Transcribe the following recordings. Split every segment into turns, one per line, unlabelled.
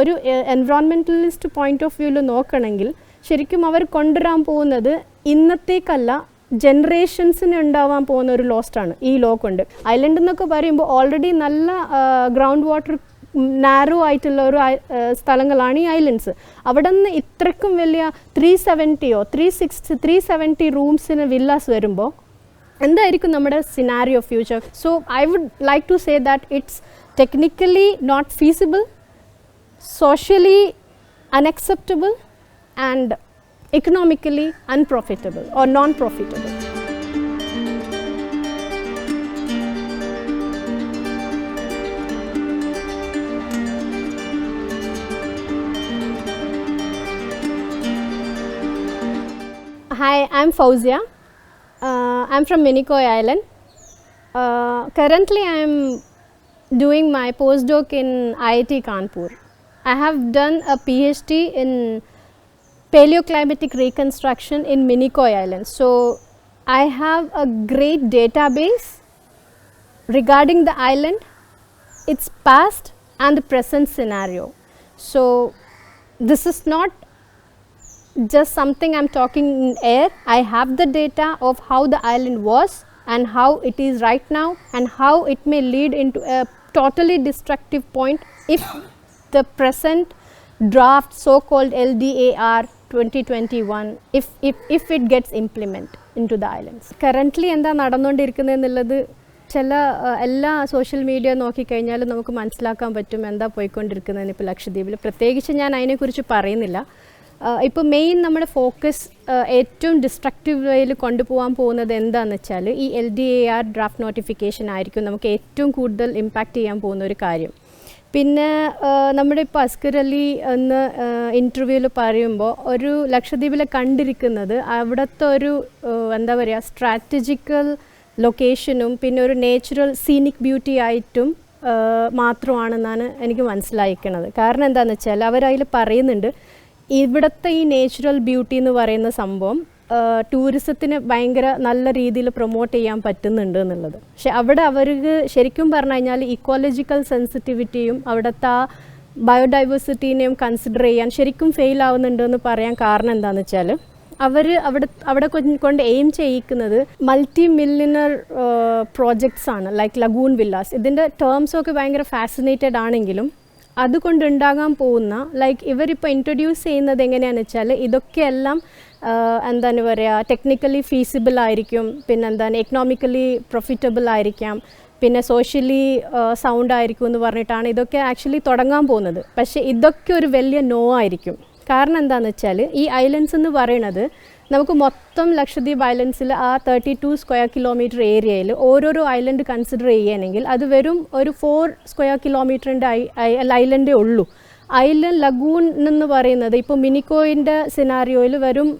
ഒരു എൻവയോൺമെൻറ്റലിസ്റ്റ് point of വ്യൂവിൽ നോക്കണമെങ്കിൽ ശരിക്കും അവർ കൊണ്ടുവരാൻ പോകുന്നത് ഇന്നത്തേക്കല്ല ജനറേഷൻസിന് ഉണ്ടാവാൻ പോകുന്ന ഒരു ലോസ്റ്റാണ് ഈ ലോ കൊണ്ട്. ഐലൻഡ് എന്നൊക്കെ പറയുമ്പോൾ ഓൾറെഡി നല്ല ഗ്രൗണ്ട് വാട്ടർ നാരോ ആയിട്ടുള്ള ഒരു സ്ഥലങ്ങളാണ് ഈ ഐലൻഡ്സ്. അവിടെ നിന്ന് ഇത്രയ്ക്കും വലിയ 370 റൂംസിന് വില്ലാസ് വരുമ്പോൾ എന്തായിരിക്കും നമ്മുടെ scenario future? So I would like to say that it's technically not feasible, socially unacceptable and economically unprofitable or non-profitable. Hi, I'm Fauzia. I'm from Minicoy Island. Currently I'm doing my postdoc in IIT Kanpur. I have done a PhD in paleoclimatic reconstruction in Minicoy Island. So I have a great database regarding the island, its past and the present scenario. So this is not just something I'm talking in air. I have the data of how the island was and how it is right now and how it may lead into a totally destructive point if the present draft so-called LDAR 2021 if it gets implemented into the islands. Currently എന്താ നടന്നുകൊണ്ടിരിക്കുന്നതെന്നുള്ളത് ചില എല്ലാ social media നോക്കിക്കഴിഞ്ഞാൽ നമുക്ക് മനസ്സിലാക്കാൻ പറ്റും എന്താ പോയിക്കൊണ്ടിരിക്കുന്നതെന്ന് ഇപ്പോൾ ലക്ഷദ്വീപിൽ. പ്രത്യേകിച്ച് ഞാൻ അതിനെക്കുറിച്ച് പറയുന്നില്ല. ഇപ്പോൾ മെയിൻ നമ്മുടെ ഫോക്കസ് ഏറ്റവും ഡിസ്ട്രക്റ്റീവ് വേയിൽ കൊണ്ടുപോകാൻ പോകുന്നത് എന്താണെന്ന് വെച്ചാൽ ഈ LDAR ഡ്രാഫ്റ്റ് നോട്ടിഫിക്കേഷൻ ആയിരിക്കും നമുക്ക് ഏറ്റവും കൂടുതൽ ഇമ്പാക്റ്റ് ചെയ്യാൻ പോകുന്ന ഒരു കാര്യം. പിന്നെ നമ്മുടെ ഇപ്പോൾ അസ്കർ അലി എന്ന് ഇൻ്റർവ്യൂവിൽ പറയുമ്പോൾ ഒരു ലക്ഷദ്വീപിൽ കണ്ടിരിക്കുന്നത് അവിടുത്തെ ഒരു എന്താ പറയുക സ്ട്രാറ്റജിക്കൽ ലൊക്കേഷനും പിന്നെ ഒരു നേച്ചുറൽ സീനിക് ബ്യൂട്ടി ആയിട്ടും മാത്രമാണെന്നാണ് എനിക്ക് മനസ്സിലായിരിക്കുന്നത്. കാരണം എന്താണെന്ന് വെച്ചാൽ അവരതിൽ പറയുന്നുണ്ട് ഇവിടുത്തെ ഈ നേച്ചുറൽ ബ്യൂട്ടി എന്ന് പറയുന്ന സംഭവം ടൂറിസത്തിന് ഭയങ്കര നല്ല രീതിയിൽ പ്രൊമോട്ട് ചെയ്യാൻ പറ്റുന്നുണ്ട് എന്നുള്ളത്. പക്ഷെ അവിടെ അവർക്ക് ശരിക്കും പറഞ്ഞു കഴിഞ്ഞാൽ ഇക്കോളജിക്കൽ സെൻസിറ്റിവിറ്റിയും അവിടുത്തെ ആ ബയോഡൈവേഴ്സിറ്റീനെയും കൺസിഡർ ചെയ്യാൻ ശരിക്കും ഫെയിൽ ആവുന്നുണ്ടെന്ന് പറയാൻ കാരണം എന്താണെന്ന് വെച്ചാൽ അവർ അവിടെ കൊണ്ട് എയിം ചെയ്യിക്കുന്നത് മൾട്ടി മില്യണർ പ്രോജക്ട്സ് ആണ്, ലൈക്ക് ലഗൂൺ വില്ലാസ്. ഇതിൻ്റെ ടേംസൊക്കെ ഭയങ്കര ഫാസിനേറ്റഡ് ആണെങ്കിലും അതുകൊണ്ടുണ്ടാകാൻ പോകുന്ന ലൈക്ക് ഇവരിപ്പോൾ ഇൻട്രൊഡ്യൂസ് ചെയ്യുന്നത് എങ്ങനെയാണെന്ന് വെച്ചാൽ ഇതൊക്കെയെല്ലാം എന്താണ് പറയുക ടെക്നിക്കലി ഫീസിബിൾ ആയിരിക്കും, പിന്നെ എന്താണ് എക്കണോമിക്കലി പ്രോഫിറ്റബിൾ ആയിരിക്കാം, പിന്നെ സോഷ്യലി സൗണ്ട് ആയിരിക്കും എന്ന് പറഞ്ഞിട്ടാണ് ഇതൊക്കെ ആക്ച്വലി തുടങ്ങാൻ പോകുന്നത്. പക്ഷേ ഇതൊക്കെ ഒരു വലിയ നോ ആയിരിക്കും. കാരണം എന്താണെന്ന് വെച്ചാൽ ഈ ഐലൻഡ്സ് എന്ന് പറയുന്നത് നമുക്ക് മൊത്തം ലക്ഷദ്വീപ് ഐലൻഡ്സിൽ ആ 32 സ്ക്വയർ കിലോമീറ്റർ ഏരിയയിൽ ഓരോരോ ഐലൻഡ് കൺസിഡർ ചെയ്യുകയാണെങ്കിൽ അത് വെറും ഒരു 4 സ്ക്വയർ കിലോമീറ്ററിൻ്റെ ഐലൻഡേ ഉള്ളൂ. ഐലൻഡ് ലഗൂൺ എന്ന് പറയുന്നത് ഇപ്പോൾ മിനിക്കോയിൻ്റെ സിനാരിയോയിൽ വരും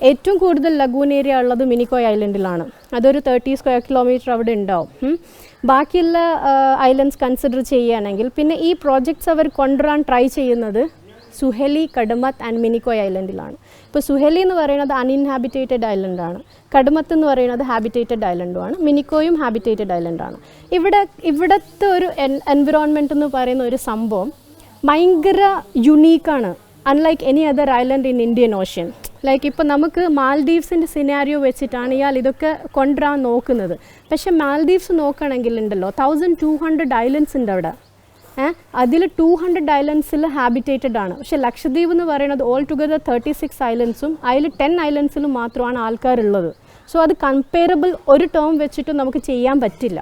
ഏറ്റവും കൂടുതൽ ലഗൂൺ ഏരിയ ഉള്ളത് മിനിക്കോയ് ഐലൻഡിലാണ്. അതൊരു 30 സ്ക്വയർ കിലോമീറ്റർ അവിടെ ഉണ്ടാവും. ബാക്കിയുള്ള ഐലൻഡ്സ് കൺസിഡർ ചെയ്യുകയാണെങ്കിൽ പിന്നെ ഈ പ്രോജക്ട്സ് അവർ കൊണ്ടുവരാൻ ട്രൈ ചെയ്യുന്നത് സുഹേലി, കടമത്ത് ആൻഡ് മിനിക്കോയ് ഐലൻഡിലാണ്. ഇപ്പോൾ സുഹേലി എന്ന് പറയുന്നത് അൺഇൻഹാബിറ്റേറ്റഡ് ഐലൻഡാണ്, കടമത്ത് എന്ന് പറയുന്നത് ഹാബിറ്റേറ്റഡ് ഐലൻഡുമാണ്, മിനിക്കോയും ഹാബിറ്റേറ്റഡ് ഐലൻഡാണ്. ഇവിടുത്തെ ഒരു എൻവിറോൺമെൻറ്റ് എന്ന് പറയുന്ന ഒരു സംഭവം ഭയങ്കര യുണീക്കാണ്, unlike any other island in Indian Ocean. Like ഇപ്പോൾ നമുക്ക് മാൽഡീവ്സിൻ്റെ സിനാരിയോ വെച്ചിട്ടാണ് ഇയാൾ ഇതൊക്കെ കൊണ്ടുവരാൻ നോക്കുന്നത്. പക്ഷേ മാൽഡീവ്സ് നോക്കുകയാണെങ്കിൽ ഉണ്ടല്ലോ 1200 ഐലൻഡ്സ് ഉണ്ട് അവിടെ. അതിൽ 200 ഐലൻഡ്സിൽ ഹാബിറ്റേറ്റഡ് ആണ്. പക്ഷേ ലക്ഷദ്വീപ് എന്ന് പറയുന്നത് ഓൾ ടുഗദർ 36 ഐലൻഡ്സും അതിൽ 10 ഐലൻഡ്സിലും മാത്രമാണ് ആൾക്കാരുള്ളത്. സോ അത് കമ്പയറബിൾ ഒരു ടേം വെച്ചിട്ട് നമുക്ക് ചെയ്യാൻ പറ്റില്ല.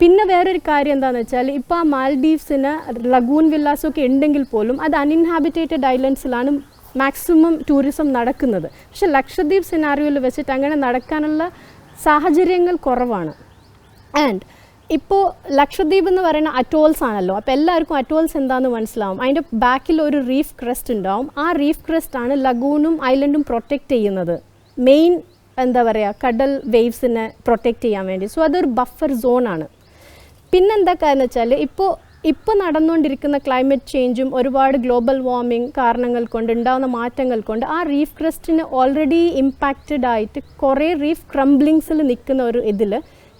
പിന്നെ വേറൊരു കാര്യം എന്താണെന്ന് വെച്ചാൽ ഇപ്പോൾ ആ മാൽഡീവ്സിന് ലഗൂൺ വില്ലാസൊക്കെ ഉണ്ടെങ്കിൽ പോലും അത് അൺഇൻഹാബിറ്റേറ്റഡ് ഐലൻഡ്സിലാണ് മാക്സിമം ടൂറിസം നടക്കുന്നത്. പക്ഷേ ലക്ഷദ്വീപ് സിനാരിയോയിൽ വെച്ചിട്ട് അങ്ങനെ നടക്കാനുള്ള സാഹചര്യങ്ങൾ കുറവാണ്. ആൻഡ് ഇപ്പോൾ ലക്ഷദ്വീപ് എന്ന് പറയുന്ന അറ്റോൾസ് ആണല്ലോ. അപ്പോൾ എല്ലാവർക്കും അറ്റോൾസ് എന്താണെന്ന് മനസ്സിലാവും. അതിൻ്റെ ബാക്കിൽ ഒരു റീഫ് ക്രസ്റ്റ് ഉണ്ടാവും. ആ റീഫ് ക്രസ്റ്റ് ആണ് ലഗൂണും ഐലൻഡും പ്രൊട്ടക്റ്റ് ചെയ്യുന്നത്, മെയിൻ എന്താ പറയുക കടൽ വേവ്സിനെ പ്രൊട്ടക്റ്റ് ചെയ്യാൻ വേണ്ടി. സോ അതൊരു ബഫർ സോണാണ്. പിന്നെന്താ കാരണം വെച്ചാൽ ഇപ്പോൾ നടന്നുകൊണ്ടിരിക്കുന്ന ക്ലൈമറ്റ് ചേഞ്ചും ഒരുപാട് ഗ്ലോബൽ വാർമിംഗ് കാരണങ്ങൾ കൊണ്ട് ഉണ്ടാകുന്ന മാറ്റങ്ങൾ കൊണ്ട് ആ റീഫ് ക്രസ്റ്റിന് ഓൾറെഡി ഇമ്പാക്റ്റഡ് ആയിട്ട് കുറേ റീഫ് ക്രംബ്ലിങ്സിൽ നിൽക്കുന്ന ഒരു ഇതിൽ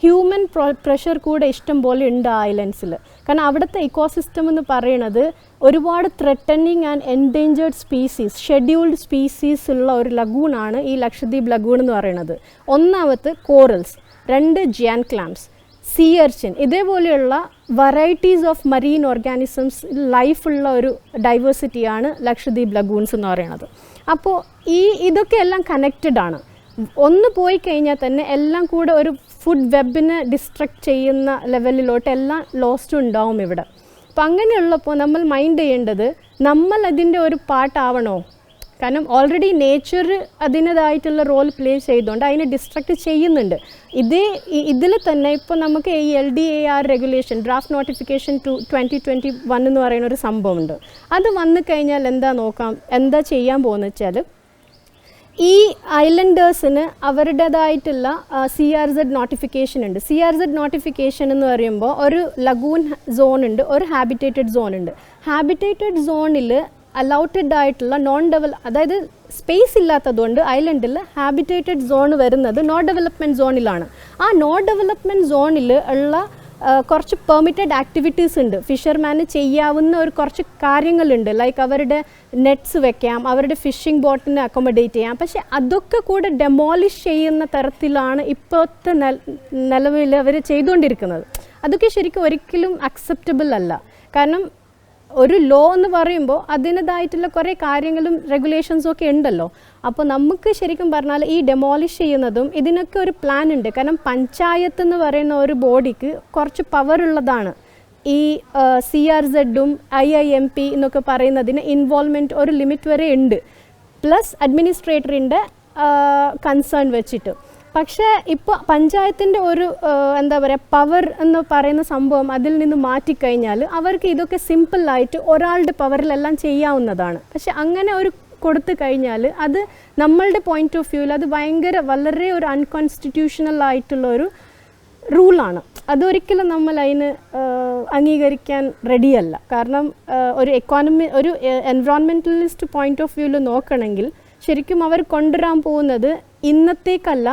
ഹ്യൂമൻ പ്രഷർ കൂടെ ഇഷ്ടം പോലെ ഉണ്ട് ആ ഐലൻഡ്സിൽ. കാരണം അവിടുത്തെ ഇക്കോസിസ്റ്റം എന്ന് പറയുന്നത് ഒരുപാട് threatening and endangered species, scheduled species ഉള്ള ഒരു ലഗൂണാണ് ഈ ലക്ഷദ്വീപ് ലഗൂൺ എന്ന് പറയുന്നത്. ഒന്നാമത്തെ കോറൽസ്, 2 ജിയാൻ ക്ലാംസ്, സീ അർച്ചിൻ, ഇതേപോലെയുള്ള വെറൈറ്റീസ് ഓഫ് മറീൻ ഓർഗാനിസംസ് ലൈഫുള്ള ഒരു ഡൈവേഴ്സിറ്റിയാണ് ലക്ഷദ്വീപ് ലഗൂൺസ് എന്ന് പറയുന്നത്. അപ്പോൾ ഇതൊക്കെ എല്ലാം കണക്റ്റഡ് ആണ്. ഒന്ന് പോയി കഴിഞ്ഞാൽ തന്നെ എല്ലാം കൂടെ ഒരു ഫുഡ് വെബിനെ ഡിസ്ട്രക്ട് ചെയ്യുന്ന ലെവലിലോട്ട് എല്ലാം ലോസ്റ്റ് ഉണ്ടാവും ഇവിടെ. അപ്പം അങ്ങനെയുള്ളപ്പോൾ നമ്മൾ മൈൻഡ് ചെയ്യേണ്ടത് നമ്മൾ അതിൻ്റെ ഒരു പാർട്ടാവണോ? കാരണം ഓൾറെഡി നേച്ചർ അതിൻ്റേതായിട്ടുള്ള റോൾ പ്ലേ ചെയ്തുകൊണ്ട് അതിനെ ഡിസ്ട്രക്റ്റ് ചെയ്യുന്നുണ്ട്. ഇതിൽ തന്നെ ഇപ്പോൾ നമുക്ക് ഈ LDAR റെഗുലേഷൻ, ഡ്രാഫ്റ്റ് നോട്ടിഫിക്കേഷൻ 2021 എന്ന് പറയുന്ന ഒരു സംഭവമുണ്ട്. അത് വന്നു കഴിഞ്ഞാൽ എന്താ ചെയ്യാൻ പോകുന്നത് വെച്ചാൽ, ഈ ഐലൻഡേഴ്സിന് അവരുടേതായിട്ടുള്ള CRZ നോട്ടിഫിക്കേഷൻ ഉണ്ട്. CRZ നോട്ടിഫിക്കേഷൻ എന്ന് പറയുമ്പോൾ ഒരു ലഗൂൺ സോൺ ഉണ്ട്, ഒരു ഹാബിറ്റേറ്റഡ് സോൺ ഉണ്ട്. ഹാബിറ്റേറ്റഡ് സോണിൽ അലൗട്ടഡ് ആയിട്ടുള്ള അതായത് സ്പേസ് ഇല്ലാത്തതുകൊണ്ട് ഐലൻഡിൽ ഹാബിറ്റേറ്റഡ് സോൺ വരുന്നത് നോ ഡെവലപ്മെൻറ്റ് സോണിലാണ്. ആ നോ ഡെവലപ്മെൻറ്റ് സോണിൽ ഉള്ള കുറച്ച് പെർമിറ്റഡ് ആക്ടിവിറ്റീസ് ഉണ്ട്. ഫിഷർമാന് ചെയ്യാവുന്ന കുറച്ച് കാര്യങ്ങളുണ്ട്. ലൈക്ക് അവരുടെ നെറ്റ്സ് വെക്കാം, അവരുടെ ഫിഷിംഗ് ബോട്ടിനെ അക്കോമഡേറ്റ് ചെയ്യാം. പക്ഷേ അതൊക്കെ കൂടെ ഡെമോളിഷ് ചെയ്യുന്ന തരത്തിലാണ് ഇപ്പോഴത്തെ നിലവിൽ അവർ ചെയ്തുകൊണ്ടിരിക്കുന്നത്. അതൊക്കെ ശരിക്കും ഒരിക്കലും അക്സെപ്റ്റബിൾ അല്ല. കാരണം ഒരു ലോ എന്ന് പറയുമ്പോൾ അതിൻ്റേതായിട്ടുള്ള കുറേ കാര്യങ്ങളും റെഗുലേഷൻസും ഒക്കെ ഉണ്ടല്ലോ. അപ്പോൾ നമുക്ക് ശരിക്കും പറഞ്ഞാൽ ഈ ഡെമോളിഷ് ചെയ്യുന്നതും ഇതിനൊക്കെ ഒരു പ്ലാൻ ഉണ്ട്. കാരണം പഞ്ചായത്ത് എന്ന് പറയുന്ന ഒരു ബോഡിക്ക് കുറച്ച് പവർ ഉള്ളതാണ്. ഈ CRZും IIMP എന്നൊക്കെ പറയുന്നതിന് ഇൻവോൾവ്മെൻറ്റ് ഒരു ലിമിറ്റ് വരെ ഉണ്ട്, പ്ലസ് അഡ്മിനിസ്ട്രേറ്ററിൻ്റെ കൺസേൺ വെച്ചിട്ട്. പക്ഷേ ഇപ്പോൾ പഞ്ചായത്തിൻ്റെ ഒരു പവർ എന്ന് പറയുന്ന സംഭവം അതിൽ നിന്ന് മാറ്റിക്കഴിഞ്ഞാൽ അവർക്ക് ഇതൊക്കെ സിമ്പിളായിട്ട് ഒരാളുടെ പവറിലെല്ലാം ചെയ്യാവുന്നതാണ്. പക്ഷെ അങ്ങനെ ഒരു കൊടുത്തു കഴിഞ്ഞാൽ അത് നമ്മളുടെ പോയിൻ്റ് ഓഫ് വ്യൂവിൽ അത് വളരെ ഒരു അൺകോൺസ്റ്റിറ്റ്യൂഷണൽ ആയിട്ടുള്ളൊരു റൂളാണ്. അതൊരിക്കലും നമ്മൾ അതിന് അംഗീകരിക്കാൻ റെഡിയല്ല. കാരണം ഒരു എൻവയോൺമെൻറ്റലിസ്റ്റ് പോയിൻ്റ് ഓഫ് വ്യൂവിൽ നോക്കണമെങ്കിൽ ശരിക്കും അവർ കൊണ്ടുവരാൻ പോകുന്നത് ഇന്നത്തേക്കല്ല,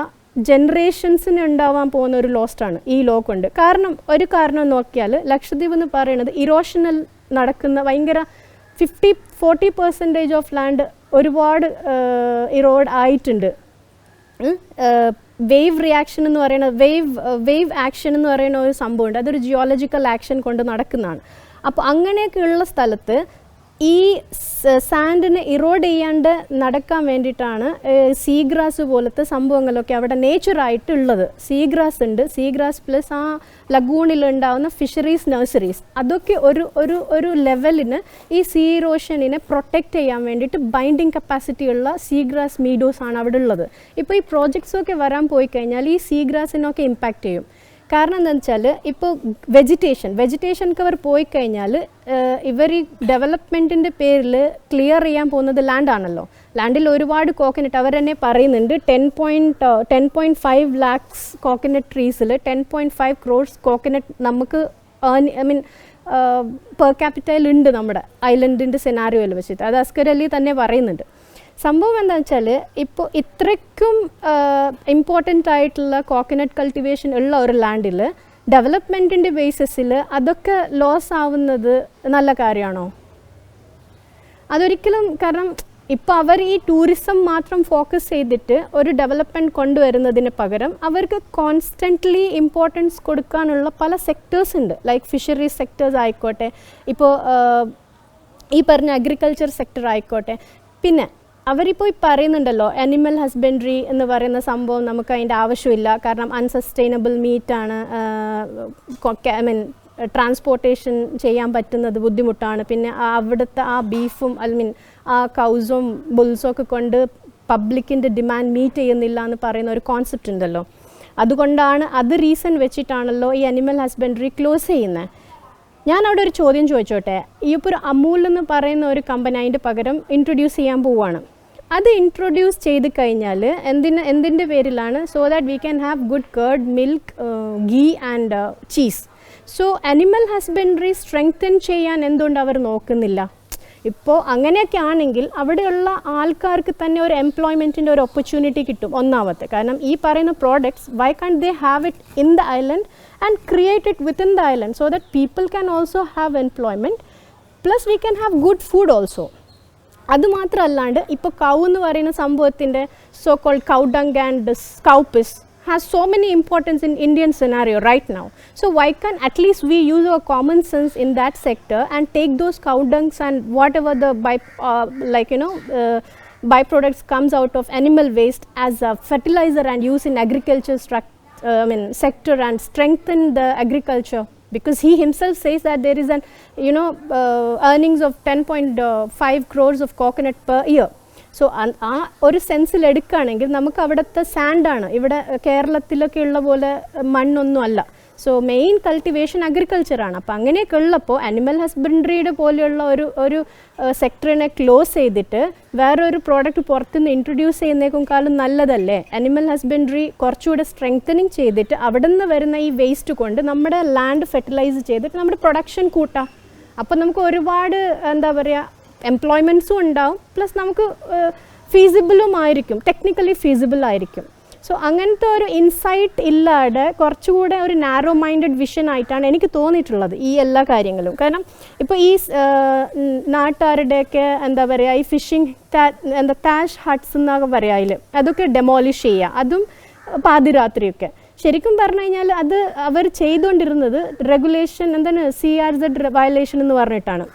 ജനറേഷൻസിന് ഉണ്ടാവാൻ പോകുന്ന ഒരു ലോസ്റ്റാണ് ഈ ലോ കൊണ്ട്. ഒരു കാരണം നോക്കിയാൽ ലക്ഷദ്വീപ് എന്ന് പറയുന്നത് ഇറോഷനിൽ നടക്കുന്ന 50-40% ഓഫ് ലാൻഡ് ഒരുപാട് ഇറോഡ് ആയിട്ടുണ്ട്. വേവ് റിയാക്ഷൻ എന്ന് പറയുന്ന വേവ് ആക്ഷൻ എന്ന് പറയുന്ന ഒരു സംഭവമുണ്ട്. അതൊരു ജിയോളജിക്കൽ ആക്ഷൻ കൊണ്ട് നടക്കുന്നതാണ്. അപ്പോൾ അങ്ങനെയൊക്കെയുള്ള സ്ഥലത്ത് ഈ സാൻഡിനെ ഇറോഡ് ചെയ്യാണ്ട് നടക്കാൻ വേണ്ടിയിട്ടാണ് സീഗ്രാസ് പോലത്തെ സംഭവങ്ങളൊക്കെ അവിടെ നേച്ചറായിട്ടുള്ളത്. സീഗ്രാസ് ഉണ്ട്, സീഗ്രാസ് പ്ലസ് ആ ലഗൂണിൽ ഉണ്ടാകുന്ന ഫിഷറീസ് നഴ്സറീസ്, അതൊക്കെ ഒരു ലെവലിന് ഈ സീ ഇറോഷനിനെ പ്രൊട്ടക്റ്റ് ചെയ്യാൻ വേണ്ടിയിട്ട് ബൈൻഡിങ് കപ്പാസിറ്റി ഉള്ള സീഗ്രാസ് മീഡോസ് ആണ് അവിടെ ഉള്ളത്. ഇപ്പോൾ ഈ പ്രോജക്ട്സൊക്കെ വരാൻ പോയി കഴിഞ്ഞാൽ ഈ സീഗ്രാസിനൊക്കെ ഇമ്പാക്റ്റ് ചെയ്യും. കാരണം എന്താണെന്ന് വെച്ചാൽ ഇപ്പോൾ വെജിറ്റേഷൻ കവർ പോയി കഴിഞ്ഞാൽ ഇവർ ഈ ഡെവലപ്മെൻറ്റിൻ്റെ പേരിൽ ക്ലിയർ ചെയ്യാൻ പോകുന്നത് ലാൻഡാണല്ലോ. ലാൻഡിൽ ഒരുപാട് കോക്കനട്ട് അവർ തന്നെ പറയുന്നുണ്ട്. 10.5 lakhs കോക്കനട്ട് ട്രീസിൽ 10.5 crores കോക്കനട്ട് നമുക്ക് പെർ ക്യാപിറ്റൽ ഉണ്ട് നമ്മുടെ ഐലൻഡിൻ്റെ സെനാരിയോയിൽ വെച്ചിട്ട്. അത് അസ്കർ അലി തന്നെ പറയുന്നുണ്ട്. സംഭവം എന്താണെന്ന് വെച്ചാൽ ഇപ്പോൾ ഇത്രയ്ക്കും ഇമ്പോർട്ടൻ്റ് ആയിട്ടുള്ള കോക്കനട്ട് കൾട്ടിവേഷൻ ഉള്ള ഒരു ലാൻഡിൽ ഡെവലപ്മെൻറ്റിൻ്റെ ബേസിസിൽ അതൊക്കെ ലോസ് ആവുന്നത് നല്ല കാര്യമാണോ? അതൊരിക്കലും. കാരണം ഇപ്പോൾ അവർ ഈ ടൂറിസം മാത്രം ഫോക്കസ് ചെയ്തിട്ട് ഒരു ഡെവലപ്മെൻറ്റ് കൊണ്ടുവരുന്നതിന് പകരം അവർക്ക് കോൺസ്റ്റൻ്റ്ലി ഇമ്പോർട്ടൻസ് കൊടുക്കാനുള്ള പല സെക്ടേഴ്സ് ഉണ്ട്. ലൈക്ക് ഫിഷറീസ് സെക്ടേഴ്സ് ആയിക്കോട്ടെ, ഇപ്പോൾ ഈ പറഞ്ഞ അഗ്രികൾച്ചർ സെക്ടർ ആയിക്കോട്ടെ. പിന്നെ അവരിപ്പോൾ പറയുന്നുണ്ടല്ലോ അനിമൽ ഹസ്ബൻഡറി എന്ന് പറയുന്ന സംഭവം നമുക്ക് അതിൻ്റെ ആവശ്യമില്ല, കാരണം അൺസസ്റ്റൈനബിൾ മീറ്റാണ്, ട്രാൻസ്പോർട്ടേഷൻ ചെയ്യാൻ പറ്റുന്നത് ബുദ്ധിമുട്ടാണ്. പിന്നെ അവിടുത്തെ ആ ബീഫും ആ കൗസും ബുൾസും ഒക്കെ കൊണ്ട് പബ്ലിക്കിൻ്റെ ഡിമാൻഡ് മീറ്റ് ചെയ്യുന്നില്ല എന്ന് പറയുന്ന ഒരു കോൺസെപ്റ്റ് ഉണ്ടല്ലോ. അതുകൊണ്ടാണ് അത് റീസൺ വെച്ചിട്ടാണല്ലോ ഈ അനിമൽ ഹസ്ബൻഡറി ക്ലോസ് ചെയ്യുന്നത്. ഞാൻ അവിടെ ഒരു ചോദ്യം ചോദിച്ചോട്ടെ. ഇപ്പോൾ ഒരു അമൂൽ എന്ന് പറയുന്ന ഒരു കമ്പനി അതിൻ്റെ പകരം ഇൻട്രൊഡ്യൂസ് ചെയ്യാൻ പോവുകയാണ്. അത് ഇൻട്രൊഡ്യൂസ് ചെയ്ത് കഴിഞ്ഞാൽ എന്തിൻ്റെ പേരിലാണ്? So that we can have good curd, milk, ghee and cheese. So animal husbandry strengthen ചെയ്യാൻ എന്തുകൊണ്ട് അവർ നോക്കുന്നില്ല? ഇപ്പോൾ അങ്ങനെയൊക്കെ ആണെങ്കിൽ അവിടെയുള്ള ആൾക്കാർക്ക് തന്നെ ഒരു എംപ്ലോയ്മെൻറ്റിൻ്റെ ഒരു ഓപ്പർച്യൂണിറ്റി കിട്ടും ഒന്നാമത്തെ. കാരണം ഈ പറയുന്ന products why can they have it in the island and create it within the island so that people can also have employment plus we can have good food also. അതുമാത്രമല്ലാണ്ട് ഇപ്പോൾ കൗ എന്ന് പറയുന്ന സംഭവത്തിൻ്റെ so called cow dung and cow piss has so many importance in Indian scenario right now. So why can't at least we use our common sense in that sector and take those cow dungs and whatever the byproducts comes out of animal waste as a fertilizer and use in agriculture sector and strengthen the agriculture, because he himself says that there is an earnings of 10.5 crores of coconut per year. So ആ ഒരു സെൻസിൽ എടുക്കുകയാണെങ്കിൽ നമുക്ക് അവിടുത്തെ സാൻഡാണ്, ഇവിടെ കേരളത്തിലൊക്കെ ഉള്ള പോലെ മണ്ണൊന്നും അല്ല. സോ മെയിൻ കൾട്ടിവേഷൻ അഗ്രികൾച്ചറാണ്. അപ്പോൾ അങ്ങനെയൊക്കെ ഉള്ളപ്പോൾ അനിമൽ ഹസ്ബൻഡറിയുടെ പോലെയുള്ള ഒരു സെക്ടറിനെ ക്ലോസ് ചെയ്തിട്ട് വേറൊരു പ്രോഡക്റ്റ് പുറത്തുനിന്ന് ഇൻട്രൊഡ്യൂസ് ചെയ്യുന്നതിനേക്കാളും നല്ലതല്ലേ അനിമൽ ഹസ്ബൻഡറി കുറച്ചുകൂടെ സ്ട്രെങ്തനിങ് ചെയ്തിട്ട് അവിടെ നിന്ന് വരുന്ന ഈ വേസ്റ്റ് കൊണ്ട് നമ്മുടെ ലാൻഡ് ഫെർട്ടിലൈസ് ചെയ്തിട്ട് നമ്മുടെ പ്രൊഡക്ഷൻ കൂട്ടാം. അപ്പോൾ നമുക്ക് ഒരുപാട് എന്താ പറയുക എംപ്ലോയ്മെൻറ്റ്സും ഉണ്ടാവും, പ്ലസ് നമുക്ക് ഫീസിബിളും ആയിരിക്കും, ടെക്നിക്കലി ഫീസിബിൾ ആയിരിക്കും. സോ അങ്ങനത്തെ ഒരു ഇൻസൈറ്റ് ഇല്ലാതെ കുറച്ചുകൂടെ ഒരു നാരോ മൈൻഡഡ് വിഷൻ ആയിട്ടാണ് എനിക്ക് തോന്നിയിട്ടുള്ളത് ഈ എല്ലാ കാര്യങ്ങളും. കാരണം ഇപ്പോൾ ഈ നാട്ടുകാരുടെയൊക്കെ എന്താ പറയുക ഈ ഫിഷിംഗ് താഷ് ഹട്ട്സ് എന്നൊക്കെ പറയാതില്ല, അതൊക്കെ ഡെമോളിഷ് ചെയ്യുക, അതും പാതിരാത്രിയൊക്കെ. ശരിക്കും പറഞ്ഞു കഴിഞ്ഞാൽ അത് അവർ ചെയ്തുകൊണ്ടിരുന്നത് റെഗുലേഷൻ എന്താണ് CRZ വയലേഷൻ എന്ന് പറഞ്ഞിട്ടാണ്.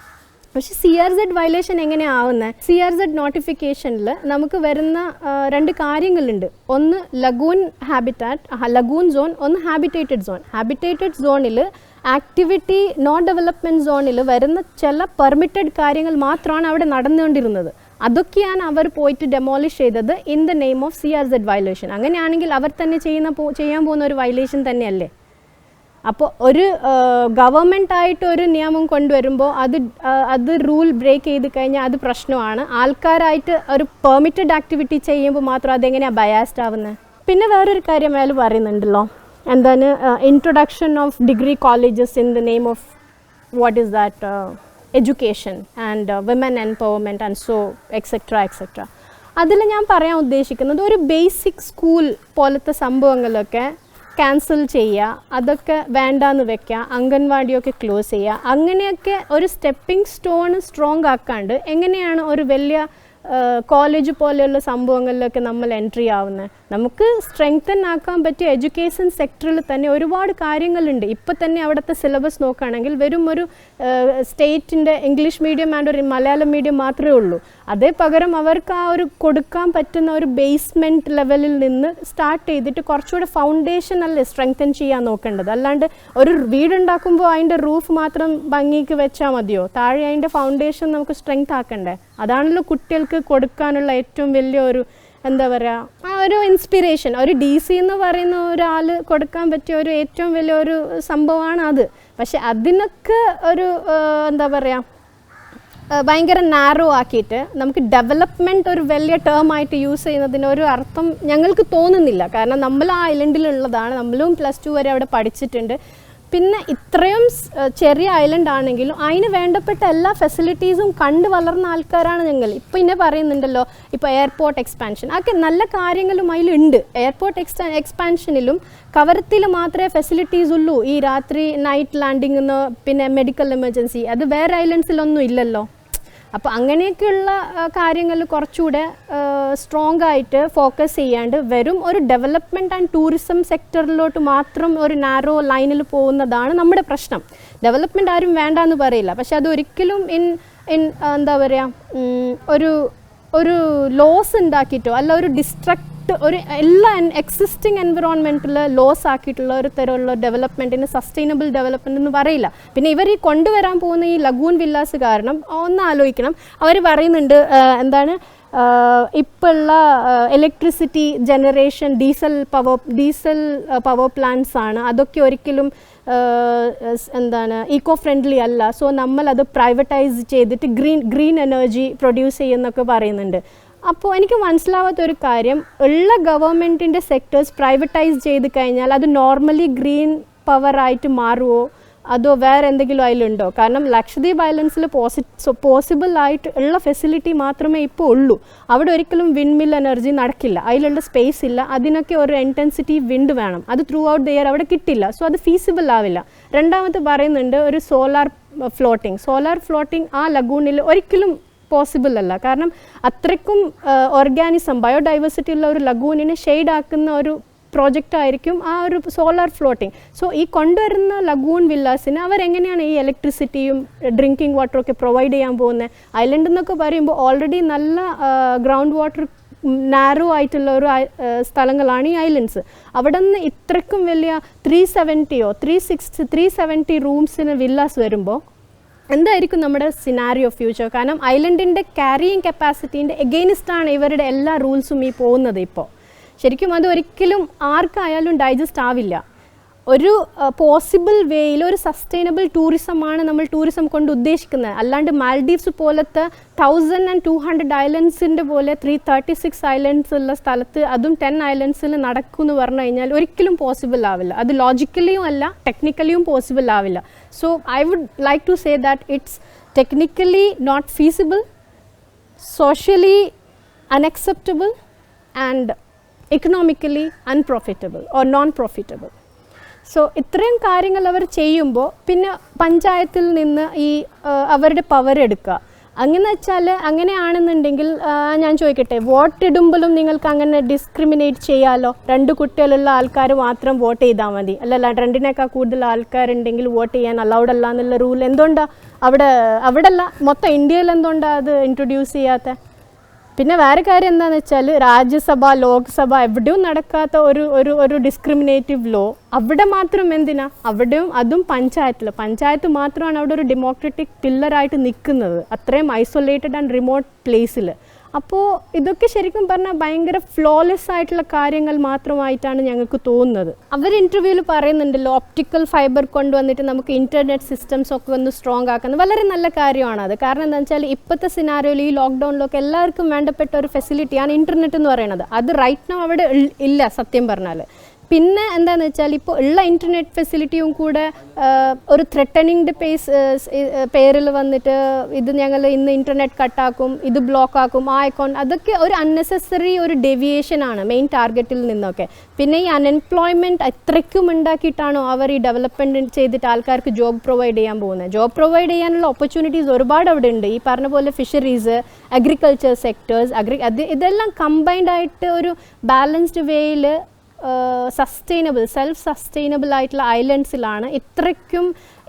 പക്ഷേ CRZ വയലേഷൻ എങ്ങനെയാണ് ആവുന്നത്? CRZ നോട്ടിഫിക്കേഷനിൽ നമുക്ക് വരുന്ന രണ്ട് കാര്യങ്ങളുണ്ട്. ഒന്ന് ലഗൂൺ സോൺ, ഒന്ന് ഹാബിറ്റേറ്റഡ് സോൺ. ഹാബിറ്റേറ്റഡ് സോണിൽ ആക്ടിവിറ്റി നോൺ ഡെവലപ്മെൻറ്റ് സോണിൽ വരുന്ന ചില പെർമിറ്റഡ് കാര്യങ്ങൾ മാത്രമാണ് അവിടെ നടന്നുകൊണ്ടിരുന്നത്. അതൊക്കെയാണ് അവർ പോയിട്ട് ഡെമോളിഷ് ചെയ്തത് in the name of CRZ violation. അങ്ങനെയാണെങ്കിൽ അവർ തന്നെ ചെയ്യാൻ പോകുന്ന ഒരു വയലേഷൻ തന്നെയല്ലേ. അപ്പോൾ ഒരു ഗവൺമെൻറ്റായിട്ട് ഒരു നിയമം കൊണ്ടുവരുമ്പോൾ അത് റൂൾ ബ്രേക്ക് ചെയ്ത് കഴിഞ്ഞാൽ അത് പ്രശ്നമാണ്. ആൾക്കാരായിട്ട് ഒരു പെർമിറ്റഡ് ആക്ടിവിറ്റി ചെയ്യുമ്പോൾ മാത്രം അതെങ്ങനെയാണ് ബയാസ്ഡ് ആവുന്നത്. പിന്നെ വേറൊരു കാര്യം അയാൾ പറയുന്നുണ്ടല്ലോ, എന്താണ് introduction of degree colleges in the name of what is that education and women empowerment and so etcetera. അതിൽ ഞാൻ പറയാൻ ഉദ്ദേശിക്കുന്നത് ഒരു ബേസിക് സ്കൂൾ പോലത്തെ സംഭവങ്ങളൊക്കെ ക്യാൻസൽ ചെയ്യുക, അതൊക്കെ വേണ്ടാന്ന് വെക്കുക, അംഗൻവാടിയൊക്കെ ക്ലോസ് ചെയ്യുക. അങ്ങനെയൊക്കെ ഒരു സ്റ്റെപ്പിംഗ് സ്റ്റോൺ സ്ട്രോങ് ആക്കാണ്ട് എങ്ങനെയാണ് ഒരു വലിയ കോളേജ് പോലെയുള്ള സംഭവങ്ങളിലൊക്കെ നമ്മൾ എൻട്രി ആവുന്നത്? നമുക്ക് സ്ട്രെങ്തൻ ആക്കാൻ പറ്റിയ എഡ്യൂക്കേഷൻ സെക്ടറിൽ തന്നെ ഒരുപാട് കാര്യങ്ങളുണ്ട്. ഇപ്പോൾ തന്നെ അവിടുത്തെ സിലബസ് നോക്കുകയാണെങ്കിൽ വെറും ഒരു സ്റ്റേറ്റിൻ്റെ ഇംഗ്ലീഷ് മീഡിയം ആൻഡ് ഒരു മലയാളം മീഡിയം മാത്രമേ ഉള്ളൂ. അതേ പകരം അവർക്ക് ആ ഒരു കൊടുക്കാൻ പറ്റുന്ന ഒരു ബേസ്മെൻറ്റ് ലെവലിൽ നിന്ന് സ്റ്റാർട്ട് ചെയ്തിട്ട് കുറച്ചുകൂടെ ഫൗണ്ടേഷൻ അല്ലേ സ്ട്രെങ്തൻ ചെയ്യാൻ നോക്കേണ്ടത്. അല്ലാണ്ട് ഒരു വീടുണ്ടാക്കുമ്പോൾ അതിൻ്റെ റൂഫ് മാത്രം ഭംഗിക്ക് വെച്ചാൽ മതിയോ? താഴെ അതിൻ്റെ ഫൗണ്ടേഷൻ നമുക്ക് സ്ട്രെങ്ത് ആക്കണ്ടേ? അതാണല്ലോ കുട്ടികൾക്ക് കൊടുക്കാനുള്ള ഏറ്റവും വലിയ ഒരു എന്താ പറയുക ആ ഒരു ഇൻസ്പിറേഷൻ. ഒരു DC എന്ന് പറയുന്ന ഒരാൾ കൊടുക്കാൻ പറ്റിയ ഒരു ഏറ്റവും വലിയ ഒരു സംഭവമാണ് അത്. പക്ഷെ അതിനൊക്കെ ഒരു എന്താ പറയുക ഭയങ്കര നാരോ ആക്കിയിട്ട് നമുക്ക് ഡെവലപ്മെൻറ്റ് ഒരു വലിയ ടേമായിട്ട് യൂസ് ചെയ്യുന്നതിന് ഒരു അർത്ഥം ഞങ്ങൾക്ക് തോന്നുന്നില്ല. കാരണം നമ്മൾ ആ ഐലൻഡിലുള്ളതാണ്, നമ്മളും +2 വരെ അവിടെ പഠിച്ചിട്ടുണ്ട്. പിന്നെ ഇത്രയും ചെറിയ ഐലൻഡ് ആണെങ്കിലും അതിന് വേണ്ടപ്പെട്ട എല്ലാ ഫെസിലിറ്റീസും കണ്ടു വളർന്ന ആൾക്കാരാണ് ഞങ്ങൾ. ഇപ്പോൾ ഇന്നെ പറയുന്നുണ്ടല്ലോ ഇപ്പോൾ എയർപോർട്ട് എക്സ്പാൻഷൻ, അതൊക്കെ നല്ല കാര്യങ്ങളും അതിലുണ്ട്. എയർപോർട്ട് എക്സ്പാൻഷനിലും കവരത്തിൽ മാത്രമേ ഫെസിലിറ്റീസ് ഉള്ളൂ. ഈ രാത്രി നൈറ്റ് ലാൻഡിംഗ് എന്ന് പിന്നെ മെഡിക്കൽ എമർജൻസി അത് വേറെ ഐലൻഡ്സിലൊന്നും ഇല്ലല്ലോ. അപ്പോൾ അങ്ങനെയൊക്കെയുള്ള കാര്യങ്ങൾ കുറച്ചുകൂടെ സ്ട്രോങ് ആയിട്ട് ഫോക്കസ് ചെയ്യാണ്ട് വെറും ഒരു ഡെവലപ്മെൻറ്റ് ആൻഡ് ടൂറിസം സെക്ടറിലോട്ട് മാത്രം ഒരു നാരോ ലൈനിൽ പോകുന്നതാണ് നമ്മുടെ പ്രശ്നം. ഡെവലപ്മെൻറ്റ് ആരും വേണ്ടെന്ന് പറയില്ല, പക്ഷെ അതൊരിക്കലും എന്താ പറയുക ഒരു ലോസ് ഉണ്ടാക്കിയിട്ടോ അല്ല ഒരു ഒരു എല്ലാ എക്സിസ്റ്റിംഗ് എൻവിറോൺമെൻറ്റിൽ ലോസ് ആക്കിയിട്ടുള്ള ഒരു തരമുള്ള ഡെവലപ്മെൻറ്റിന് സസ്റ്റൈനബിൾ ഡെവലപ്മെൻറ്റ് എന്ന് പറയില്ല. പിന്നെ ഇവർ ഈ കൊണ്ടുവരാൻ പോകുന്ന ഈ ലഗൂൺ വില്ലാസ് കാരണം ഒന്ന് ആലോചിക്കണം. അവർ പറയുന്നുണ്ട് എന്താണ് ഇപ്പോൾ ഉള്ള electricity generation diesel power plants ആണ്, അതൊക്കെ ഒരിക്കലും എന്താണ് ഈക്കോ ഫ്രണ്ട്ലി അല്ല. സോ നമ്മളത് പ്രൈവറ്റൈസ് ചെയ്തിട്ട് ഗ്രീൻ എനർജി പ്രൊഡ്യൂസ് ചെയ്യുന്നൊക്കെ പറയുന്നുണ്ട്. അപ്പോൾ എനിക്ക് മനസ്സിലാവാത്തൊരു കാര്യം, ഉള്ള ഗവൺമെൻറ്റിൻ്റെ സെക്ടേഴ്സ് പ്രൈവറ്റൈസ് ചെയ്ത് കഴിഞ്ഞാൽ അത് നോർമലി ഗ്രീൻ പവറായിട്ട് മാറുമോ? അതോ വേറെ എന്തെങ്കിലും അതിലുണ്ടോ? കാരണം ലക്ഷദ്വീപ് ഐലൻഡ്സിൽ പോസിബിൾ ആയിട്ട് ഉള്ള ഫെസിലിറ്റി മാത്രമേ ഇപ്പോൾ ഉള്ളൂ. അവിടെ ഒരിക്കലും വിൻഡ് മിൽ എനർജി നടക്കില്ല, അതിലുള്ള സ്പേസ് ഇല്ല, അതിനൊക്കെ ഒരു ഇൻറ്റൻസിറ്റി വിൻഡ് വേണം, അത് ത്രൂ ഔട്ട് ദ ഇയർ അവിടെ കിട്ടില്ല. സോ അത് ഫീസിബിൾ ആവില്ല. രണ്ടാമത് പറയുന്നുണ്ട് ഒരു സോളാർ ഫ്ലോട്ടിംഗ് ആ ലഗൂണിൽ ഒരിക്കലും പോസിബിൾ അല്ല. കാരണം അത്രയ്ക്കും ഓർഗാനിസം ബയോഡൈവേഴ്സിറ്റി ഉള്ള ഒരു ലഗൂണിനെ ഷെയ്ഡ് ആക്കുന്ന ഒരു പ്രോജക്റ്റ് ആയിരിക്കും ആ ഒരു സോളാർ ഫ്ലോട്ടിംഗ്. സോ ഈ കൊണ്ടുവരുന്ന ലഗൂൺ വില്ലാസിന് അവരെങ്ങനെയാണ് ഈ ഇലക്ട്രിസിറ്റിയും ഡ്രിങ്കിങ് വാട്ടറും ഒക്കെ പ്രൊവൈഡ് ചെയ്യാൻ പോകുന്നത്? ഐലൻഡ് എന്നൊക്കെ പറയുമ്പോൾ ഓൾറെഡി നല്ല ഗ്രൗണ്ട് വാട്ടർ നാരോ ആയിട്ടുള്ള ഒരു സ്ഥലങ്ങളാണ് ഈ ഐലൻഡ്സ്. അവിടെ നിന്ന് ഇത്രയ്ക്കും വലിയ 370 റൂംസിന് വില്ലാസ് വരുമ്പോൾ എന്തായിരിക്കും നമ്മുടെ സിനാരിയോ ഫ്യൂച്ചർ? കാരണം ഐലൻഡിൻ്റെ ക്യാരിയിങ് കപ്പാസിറ്റീൻ്റെ എഗെയിനിസ്റ്റാണ് ഇവരുടെ എല്ലാ റൂൾസും ഈ പോകുന്നത്. ഇപ്പോൾ ശരിക്കും അത് ഒരിക്കലും ആർക്കായാലും ഡൈജസ്റ്റ് ആവില്ല. ഒരു പോസിബിൾ വേയിൽ ഒരു സസ്റ്റൈനബിൾ ടൂറിസമാണ് നമ്മൾ ടൂറിസം കൊണ്ട് ഉദ്ദേശിക്കുന്നത്. അല്ലാണ്ട് മാൽഡീവ്സ് പോലത്തെ 1200 ഐലൻഡ്സിൻ്റെ പോലെ 336 ഐലൻഡ്സ് ഉള്ള സ്ഥലത്ത് അതും 10 ഐലൻഡ്സിൽ നടക്കുമെന്ന് പറഞ്ഞു കഴിഞ്ഞാൽ ഒരിക്കലും പോസിബിൾ ആവില്ല. അത് ലോജിക്കലിയും അല്ല, ടെക്നിക്കലിയും പോസിബിൾ ആവില്ല. So I would like to say that it's technically not feasible, socially unacceptable and economically unprofitable or non-profitable. സോ ഇത്രയും കാര്യങ്ങൾ അവർ ചെയ്യുമ്പോൾ പിന്നെ പഞ്ചായത്തിൽ നിന്ന് ഈ അവരുടെ പവർ എടുക്കുക. അങ്ങനെ വെച്ചാൽ അങ്ങനെയാണെന്നുണ്ടെങ്കിൽ ഞാൻ ചോദിക്കട്ടെ, വോട്ട് ഇടുമ്പോഴും നിങ്ങൾക്ക് അങ്ങനെ ഡിസ്ക്രിമിനേറ്റ് ചെയ്യാമല്ലോ? 2 കുട്ടികളുള്ള ആൾക്കാർ മാത്രം വോട്ട് ചെയ്താൽ മതി, അല്ലല്ല 2നേക്കാൾ കൂടുതൽ ആൾക്കാരുണ്ടെങ്കിൽ വോട്ട് ചെയ്യാൻ അലൗഡ് അല്ല എന്നുള്ള റൂൾ എന്തുകൊണ്ടാണ് അവിടെ അല്ല മൊത്തം ഇന്ത്യയിൽ എന്തുകൊണ്ടാണ് അത് ഇൻട്രൊഡ്യൂസ് ചെയ്യാത്ത? പിന്നെ വേറെ കാര്യം എന്താണെന്ന് വെച്ചാൽ രാജ്യസഭ ലോക്സഭ എവിടെയും നടക്കാത്ത ഒരു ഡിസ്ക്രിമിനേറ്റീവ് ലോ അവിടെ മാത്രം എന്തിനാ? അവിടെയും അതും പഞ്ചായത്ത് മാത്രമാണ് അവിടെ ഒരു ഡെമോക്രാറ്റിക് പില്ലറായിട്ട് നിൽക്കുന്നത്, അത്രയും ഐസൊലേറ്റഡ് ആൻഡ് റിമോട്ട് പ്ലേസിൽ. അപ്പോൾ ഇതൊക്കെ ശരിക്കും പറഞ്ഞാൽ ഭയങ്കര ഫ്ലോലെസ് ആയിട്ടുള്ള കാര്യങ്ങൾ മാത്രമായിട്ടാണ് ഞങ്ങൾക്ക് തോന്നുന്നത്. അവർ ഇൻ്റർവ്യൂവിൽ പറയുന്നുണ്ടല്ലോ ഒപ്റ്റിക്കൽ ഫൈബർ കൊണ്ടുവന്നിട്ട് നമുക്ക് ഇൻ്റർനെറ്റ് സിസ്റ്റംസ് ഒക്കെ ഒന്ന് സ്ട്രോങ് ആക്കുന്നത്. വളരെ നല്ല കാര്യമാണത്. കാരണം എന്താണെന്ന് വെച്ചാൽ ഇപ്പോഴത്തെ സിനാരിയോയിൽ ഈ ലോക്ക്ഡൗണിലൊക്കെ എല്ലാവർക്കും വേണ്ടപ്പെട്ട ഒരു ഫെസിലിറ്റിയാണ് ഇൻ്റർനെറ്റ് എന്ന് പറയുന്നത്. അത് റൈറ്റ് നൗ അവിടെ ഇല്ല സത്യം പറഞ്ഞാൽ. പിന്നെ എന്താണെന്ന് വെച്ചാൽ ഇപ്പോൾ ഉള്ള ഇൻ്റർനെറ്റ് ഫെസിലിറ്റിയും കൂടെ ഒരു ത്രെട്ടനിങ് പേരിൽ വന്നിട്ട് ഇത് ഞങ്ങൾ ഇന്ന് ഇൻ്റർനെറ്റ് കട്ടാക്കും, ഇത് ബ്ലോക്ക് ആക്കും, ആ അക്കൗണ്ട്, അതൊക്കെ ഒരു അൺനെസസറി ഒരു ഡെവിയേഷനാണ് മെയിൻ ടാർഗറ്റിൽ നിന്നൊക്കെ. പിന്നെ ഈ അൺഎംപ്ലോയ്മെൻറ്റ് അത്രയ്ക്കും ഉണ്ടാക്കിയിട്ടാണോ അവർ ഈ ഡെവലപ്മെൻറ്റ് ചെയ്തിട്ട് ആൾക്കാർക്ക് ജോബ് പ്രൊവൈഡ് ചെയ്യാൻ പോകുന്നത്? ജോബ് പ്രൊവൈഡ് ചെയ്യാനുള്ള ഓപ്പർച്യൂണിറ്റീസ് ഒരുപാട് അവിടെ ഉണ്ട്. ഈ പറഞ്ഞ പോലെ ഫിഷറീസ്, അഗ്രികൾച്ചർ സെക്ടേഴ്സ്, ഇതെല്ലാം കമ്പൈൻഡ് ആയിട്ട് ഒരു ബാലൻസ്ഡ് വേയിൽ സെൽഫ് സസ്റ്റൈനബിൾ ആയിട്ടുള്ള ഐലൻഡ്സിലാണ് ഇത്രയ്ക്കും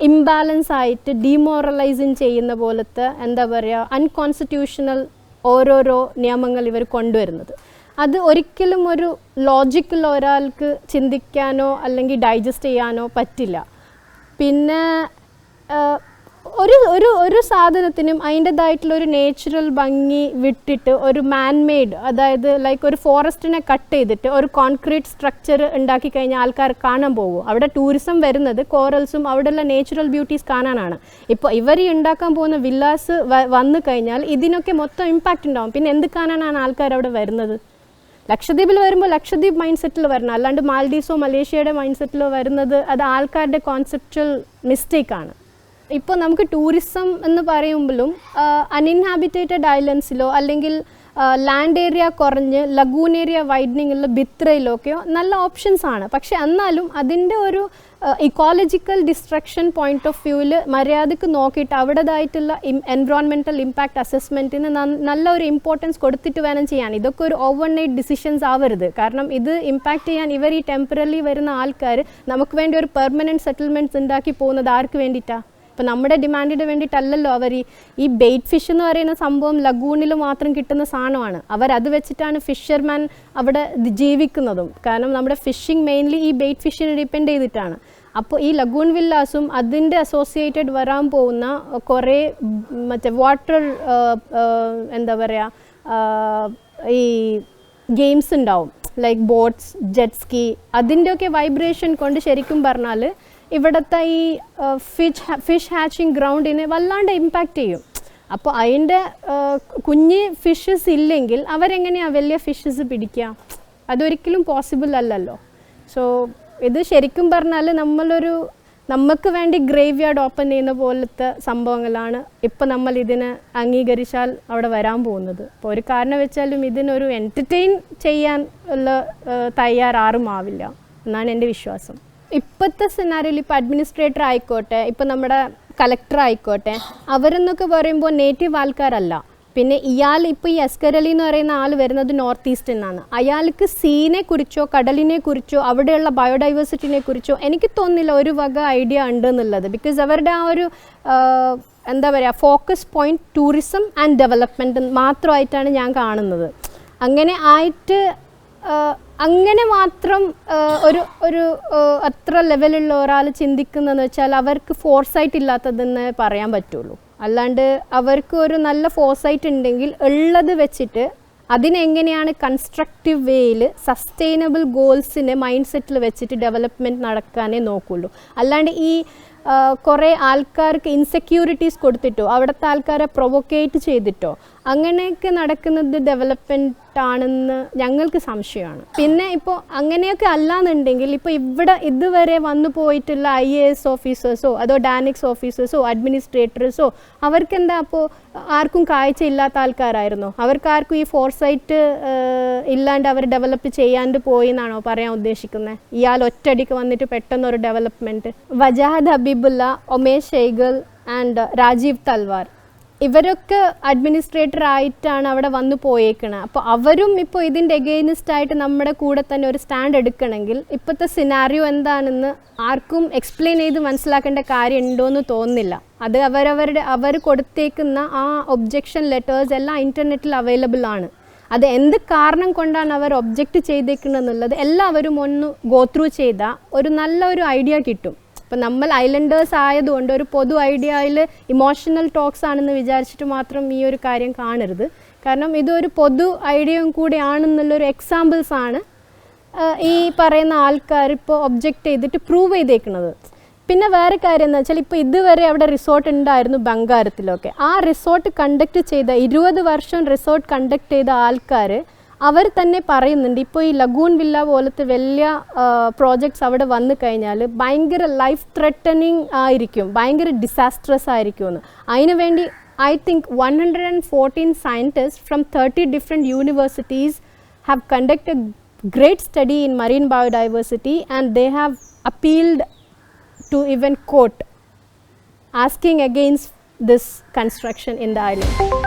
ഇംബാലൻസ് ആയിട്ട് ഡീമോറലൈസിങ് ചെയ്യുന്ന പോലത്തെ എന്താ പറയുക അൺകോൺസ്റ്റിറ്റ്യൂഷണൽ ഓരോരോ നിയമങ്ങൾ ഇവർ കൊണ്ടുവരുന്നത്. അത് ഒരിക്കലും ഒരു ലോജിക്കിൽ ഒരാൾക്ക് ചിന്തിക്കാനോ അല്ലെങ്കിൽ ഡൈജസ്റ്റ് ചെയ്യാനോ പറ്റില്ല. പിന്നെ ഒരു സാധനത്തിനും അതിൻ്റെതായിട്ടുള്ള ഒരു നേച്ചുറൽ ഭംഗി വിട്ടിട്ട് ഒരു മാൻമെയ്ഡ്, അതായത് ലൈക്ക് ഒരു ഫോറസ്റ്റിനെ കട്ട് ചെയ്തിട്ട് ഒരു കോൺക്രീറ്റ് സ്ട്രക്ചർ ഉണ്ടാക്കി കഴിഞ്ഞാൽ ആൾക്കാർ കാണാൻ പോകും. അവിടെ ടൂറിസം വരുന്നത് കോറൽസും അവിടെയുള്ള നേച്ചുറൽ ബ്യൂട്ടീസ് കാണാനാണ്. ഇപ്പോൾ ഇവർ ഉണ്ടാക്കാൻ പോകുന്ന വില്ലാസ് വന്നു കഴിഞ്ഞാൽ ഇതിനൊക്കെ മൊത്തം ഇമ്പാക്റ്റ് ഉണ്ടാവും. പിന്നെ എന്ത് കാണാനാണ് ആൾക്കാർ അവിടെ വരുന്നത്? ലക്ഷദ്വീപിൽ വരുമ്പോൾ ലക്ഷദ്വീപ് മൈൻഡ് സെറ്റിൽ വരണം, അല്ലാണ്ട് മാൽഡീവ്സോ മലേഷ്യയുടെ മൈൻഡ് സെറ്റിലോ വരുന്നത് അത് ആൾക്കാരുടെ കോൺസെപ്ച്വൽ മിസ്റ്റേക്കാണ്. ഇപ്പോൾ നമുക്ക് ടൂറിസം എന്ന് പറയുമ്പോഴും അൺഇൻഹാബിറ്റേറ്റഡ് ഐലൻഡ്സിലോ അല്ലെങ്കിൽ ലാൻഡ് ഏരിയ കുറഞ്ഞ് ലഗൂൺ ഏരിയ വൈഡനിങ് ഉള്ള ബിത്രയിലൊക്കെയോ നല്ല ഓപ്ഷൻസ് ആണ്. പക്ഷെ എന്നാലും അതിൻ്റെ ഒരു ഇക്കോളജിക്കൽ ഡിസ്ട്രക്ഷൻ പോയിന്റ് ഓഫ് വ്യൂവിൽ മര്യാദക്ക് നോക്കിയിട്ട് അവിടേതായിട്ടുള്ള എൻവറോൺമെൻറ്റൽ ഇമ്പാക്റ്റ് അസസ്മെൻറ്റിന് നല്ല ഒരു ഇമ്പോർട്ടൻസ് കൊടുത്തിട്ട് വേണം ചെയ്യാൻ. ഇതൊക്കെ ഒരു ഓവർനൈറ്റ് ഡിസിഷൻസ് ആവരുത്. കാരണം ഇത് ഇമ്പാക്റ്റ് ചെയ്യാൻ ഇവർ ഈ ടെമ്പററി വരുന്ന ആൾക്കാർ നമുക്ക് വേണ്ടി ഒരു പെർമനൻറ്റ് സെറ്റിൽമെൻറ്റ്സ് ഉണ്ടാക്കി പോകുന്നത് ആർക്ക് വേണ്ടിയിട്ടാണ്? ഇപ്പോൾ നമ്മുടെ ഡിമാൻഡിന് വേണ്ടിയിട്ടല്ലല്ലോ അവർ ഈ ബെയ്റ്റ് ഫിഷ് എന്ന് പറയുന്ന സംഭവം ലഗൂണിൽ മാത്രം കിട്ടുന്ന സാധനമാണ്. അവരത് വെച്ചിട്ടാണ് ഫിഷർമാൻ അവിടെ ജീവിക്കുന്നതും. കാരണം നമ്മുടെ ഫിഷിംഗ് മെയിൻലി ഈ ബെയ്റ്റ് ഫിഷിനെ ഡിപ്പെൻഡ് ചെയ്തിട്ടാണ്. അപ്പോൾ ഈ ലഗൂൺ വില്ലാസും അതിൻ്റെ അസോസിയേറ്റഡ് വരാൻ പോകുന്ന കുറേ മറ്റേ വാട്ടർ എന്താ പറയുക ഈ ഗെയിംസ് ഉണ്ടാവും, ലൈക്ക് ബോട്ട്സ്, ജെറ്റ് സ്കീ, അതിൻ്റെയൊക്കെ വൈബ്രേഷൻ കൊണ്ട് ശരിക്കും പറഞ്ഞാൽ ഇവിടുത്തെ ഈ ഫിഷ് ഹാച്ചിങ് ഗ്രൗണ്ടിനെ വല്ലാണ്ട് ഇമ്പാക്റ്റ് ചെയ്യും. അപ്പോൾ അതിൻ്റെ കുഞ്ഞ് ഫിഷസ് ഇല്ലെങ്കിൽ അവരെങ്ങനെയാണ് വലിയ ഫിഷസ് പിടിക്കുക? അതൊരിക്കലും പോസിബിൾ അല്ലല്ലോ. സോ ഇത് ശരിക്കും പറഞ്ഞാൽ നമ്മളൊരു നമുക്ക് വേണ്ടി ഗ്രേവ് യാർഡ് ഓപ്പൺ ചെയ്യുന്ന പോലത്തെ സംഭവങ്ങളാണ് ഇപ്പം നമ്മൾ ഇതിനെ അംഗീകരിച്ചാൽ അവിടെ വരാൻ പോകുന്നത്. അപ്പോൾ ഒരു കാരണം വെച്ചാലും ഇതിനൊരു എൻ്റർടൈൻ ചെയ്യാൻ ഉള്ള തയ്യാറാരും ആവില്ല എന്നാണ് എൻ്റെ വിശ്വാസം. ഇപ്പോഴത്തെ സിനാരിയോയിൽ ഇപ്പോൾ അഡ്മിനിസ്ട്രേറ്റർ ആയിക്കോട്ടെ, ഇപ്പോൾ നമ്മുടെ കളക്ടർ ആയിക്കോട്ടെ, അവരെന്നൊക്കെ പറയുമ്പോൾ നേറ്റീവ് ആൾക്കാരല്ല. പിന്നെ ഇയാൾ ഇപ്പോൾ ഈ അസ്കർ അലി എന്ന് പറയുന്ന ആൾ വരുന്നത് നോർത്ത് ഈസ്റ്റിൽ നിന്നാണ്. അയാൾക്ക് സീനെ കുറിച്ചോ കടലിനെ കുറിച്ചോ അവിടെയുള്ള ബയോഡൈവേഴ്സിറ്റിനെ കുറിച്ചോ എനിക്ക് തോന്നുന്നില്ല ഒരു വക ഐഡിയ ഉണ്ട് എന്നുള്ളത്. ബിക്കോസ് അവരുടെ ആ ഒരു എന്താ പറയുക focus point tourism and development മാത്രമായിട്ടാണ് ഞാൻ കാണുന്നത്. അങ്ങനെ മാത്രം ഒരു അത്ര ലെവലുള്ള ഒരാൾ ചിന്തിക്കുന്നതെന്ന് വെച്ചാൽ അവർക്ക് ഫോർസൈറ്റ് ഇല്ലാത്തതെന്ന് പറയാൻ പറ്റുള്ളൂ. അല്ലാണ്ട് അവർക്ക് ഒരു നല്ല ഫോർസൈറ്റ് ഉണ്ടെങ്കിൽ ഉള്ളത് വെച്ചിട്ട് അതിനെങ്ങനെയാണ് കൺസ്ട്രക്റ്റീവ് വേയിൽ സസ്റ്റൈനബിൾ ഗോൾസിനെ മൈൻഡ് സെറ്റിൽ വെച്ചിട്ട് ഡെവലപ്മെൻറ്റ് നടക്കാനേ നോക്കുള്ളൂ. അല്ലാണ്ട് ഈ കുറേ ആൾക്കാർക്ക് ഇൻസെക്യൂരിറ്റീസ് കൊടുത്തിട്ടോ അവിടുത്തെ ആൾക്കാരെ പ്രൊവോക്കേറ്റ് ചെയ്തിട്ടോ അങ്ങനെയൊക്കെ നടക്കുന്നത് ഡെവലപ്മെൻറ്റ് ആണെന്ന് ഞങ്ങൾക്ക് സംശയമാണ്. പിന്നെ ഇപ്പോൾ അങ്ങനെയൊക്കെ അല്ലാന്നുണ്ടെങ്കിൽ ഇപ്പോൾ ഇവിടെ ഇതുവരെ വന്നു പോയിട്ടുള്ള IAS ഓഫീസേഴ്സോ അതോ ഡാനിക്സ് ഓഫീസേഴ്സോ അഡ്മിനിസ്ട്രേറ്റേഴ്സോ അവർക്കെന്താ അപ്പോൾ ആർക്കും കാഴ്ച ഇല്ലാത്ത ആൾക്കാരായിരുന്നോ? അവർക്കാർക്കും ഈ ഫോർസൈറ്റ് ഇല്ലാണ്ട് അവർ ഡെവലപ്പ് ചെയ്യാണ്ട് പോയി എന്നാണോ പറയാൻ ഉദ്ദേശിക്കുന്നത്? ഇയാൾ ഒറ്റയടിക്ക് വന്നിട്ട് പെട്ടെന്നൊരു ഡെവലപ്മെൻറ്റ്. വജാഹദ് ഹബീബുള്ള, ഒമേഷ് ഷെയ്ഗൽ ആൻഡ് രാജീവ് തൽവാർ ഇവരൊക്കെ അഡ്മിനിസ്ട്രേറ്റർ ആയിട്ടാണ് അവിടെ വന്നു പോയേക്കണത്. അപ്പോൾ അവരും ഇപ്പോൾ ഇതിൻ്റെ എഗെയിൻസ്റ്റ് ആയിട്ട് നമ്മുടെ കൂടെ തന്നെ ഒരു സ്റ്റാൻഡ് എടുക്കണമെങ്കിൽ ഇപ്പോഴത്തെ സിനാരിയോ എന്താണെന്ന് ആർക്കും എക്സ്പ്ലെയിൻ ചെയ്ത് മനസ്സിലാക്കേണ്ട കാര്യം ഉണ്ടോയെന്ന് തോന്നുന്നില്ല. അത് അവർ കൊടുത്തേക്കുന്ന ആ ഒബ്ജെക്ഷൻ ലെറ്റേഴ്സ് എല്ലാം ഇൻ്റർനെറ്റിൽ അവൈലബിൾ ആണ്. അത് എന്ത് കാരണം കൊണ്ടാണ് അവർ ഒബ്ജക്റ്റ് ചെയ്തേക്കുന്നതെന്നുള്ളത് എല്ലാവരും ഒന്ന് ഗോ ത്രൂ ചെയ്താൽ ഒരു നല്ലൊരു ഐഡിയ കിട്ടും. ഇപ്പം നമ്മൾ ഐലൻഡേഴ്സ് ആയതുകൊണ്ട് ഒരു പൊതു ഐഡിയയിൽ ഇമോഷണൽ ടോക്സ് ആണെന്ന് വിചാരിച്ചിട്ട് മാത്രം ഈ ഒരു കാര്യം കാണരുത്. കാരണം ഇതൊരു പൊതു ഐഡിയയും കൂടി ആണെന്നുള്ളൊരു എക്സാമ്പിൾസാണ് ഈ പറയുന്ന ആൾക്കാർ ഇപ്പോൾ ഒബ്ജക്റ്റ് ചെയ്തിട്ട് പ്രൂവ് ചെയ്തേക്കുന്നത്. പിന്നെ വേറെ കാര്യം എന്ന് വെച്ചാൽ ഇപ്പോൾ ഇതുവരെ അവിടെ റിസോർട്ട് ഉണ്ടായിരുന്നു ബംഗാരത്തിലൊക്കെ. ആ റിസോർട്ട് കണ്ടക്ട് ചെയ്ത 20 വർഷം റിസോർട്ട് കണ്ടക്ട് ചെയ്ത ആൾക്കാർ അവർ തന്നെ പറയുന്നുണ്ട് ഇപ്പോൾ ഈ ലഗൂൺ വില്ല പോലത്തെ വലിയ പ്രോജക്ട്സ് അവിടെ വന്നു കഴിഞ്ഞാൽ ഭയങ്കര ലൈഫ് ത്രെട്ടനിങ് ആയിരിക്കും, ഭയങ്കര ഡിസാസ്ട്രസ് ആയിരിക്കുമെന്ന്. അതിനുവേണ്ടി I think 114 scientists from 30 different universities have conducted great study in marine biodiversity, and they have appealed to even court asking against this construction in the island.